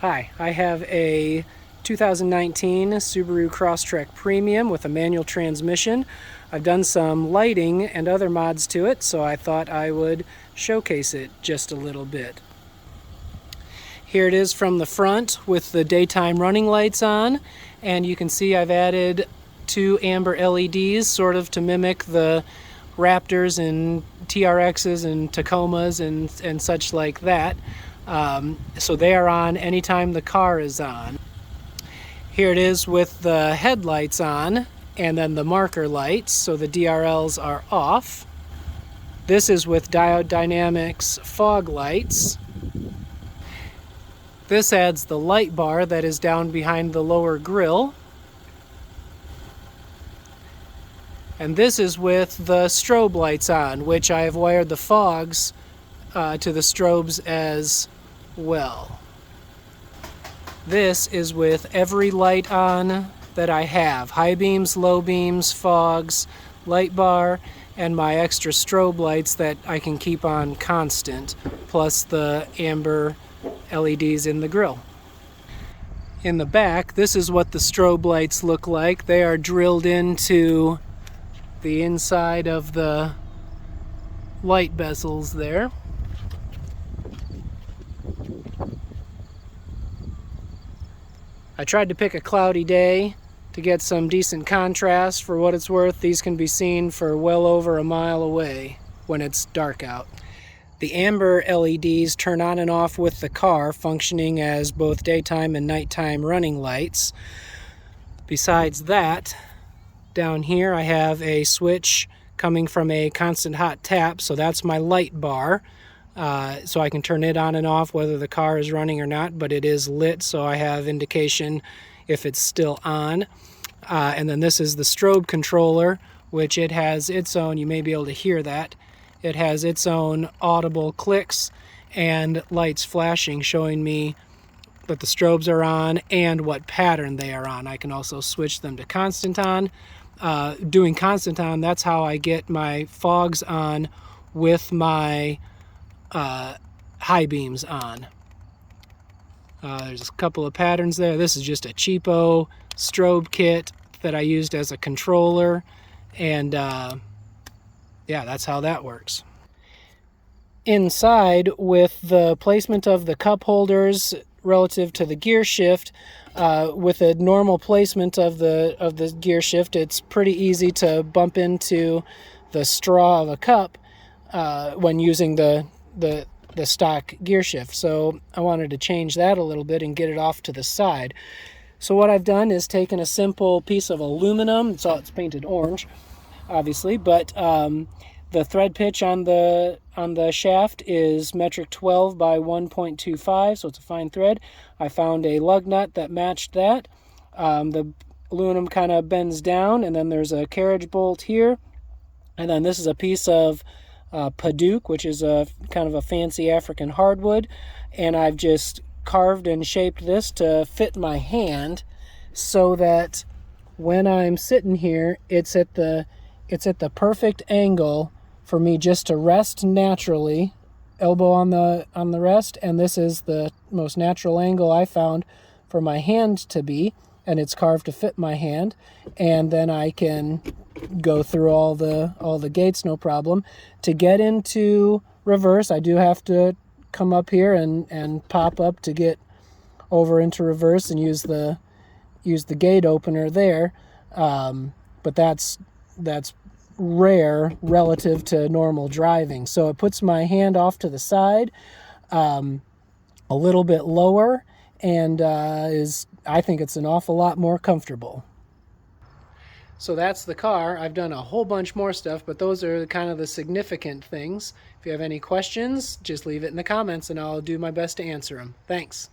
Hi, I have a 2019 Subaru Crosstrek Premium with a manual transmission. I've done some lighting and other mods to it, so I thought I would showcase it just a little bit. Here it is from the front with the daytime running lights on, and you can see I've added 2 amber LEDs sort of to mimic the Raptors and TRXs and Tacomas and such like that. So they are on anytime the car is on. Here it is with the headlights on and then the marker lights, so the DRLs are off. This is with Diode Dynamics fog lights. This adds the light bar that is down behind the lower grille. And this is with the strobe lights on, which I have wired the fogs to the strobes as well. This is with every light on that I have. High beams, low beams, fogs, light bar, and my extra strobe lights that I can keep on constant, plus the amber LEDs in the grille. In the back, this is what the strobe lights look like. They are drilled into the inside of the light bezels there. I tried to pick a cloudy day to get some decent contrast. For what it's worth, these can be seen for well over a mile away when it's dark out. The amber LEDs turn on and off with the car, functioning as both daytime and nighttime running lights. Besides that, down here I have a switch coming from a constant hot tap, so that's my light bar. So I can turn it on and off whether the car is running or not, but it is lit, so I have indication if it's still on. And then this is the strobe controller, which it has its own, you may be able to hear that, it has its own audible clicks and lights flashing showing me that the strobes are on and what pattern they are on. I can also switch them to constant on. Doing constant on, that's how I get my fogs on with my high beams on. There's a couple of patterns there. This is just a cheapo strobe kit that I used as a controller, and yeah, that's how that works. Inside, with the placement of the cup holders relative to the gear shift, with a normal placement of the gear shift, it's pretty easy to bump into the straw of a cup when using the stock gear shift. So I wanted to change that a little bit and get it off to the side. So what I've done is taken a simple piece of aluminum. It's painted orange, obviously, but the thread pitch on the shaft is metric 12 by 1.25, so it's a fine thread. I found a lug nut that matched that. The aluminum kind of bends down, and then there's a carriage bolt here. And then this is a piece of Paduke, which is a kind of a fancy African hardwood, and I've just carved and shaped this to fit my hand so that when I'm sitting here, it's at the perfect angle for me just to rest naturally, elbow on the rest, and this is the most natural angle I found for my hand to be, and it's carved to fit my hand, and then I can go through all the gates no problem. To get into reverse, I do have to come up here and pop up to get over into reverse and use the gate opener there, but that's rare relative to normal driving. So it puts my hand off to the side, a little bit lower, and I think it's an awful lot more comfortable. So that's the car. I've done a whole bunch more stuff, but those are kind of the significant things. If you have any questions, just leave it in the comments and I'll do my best to answer them. Thanks.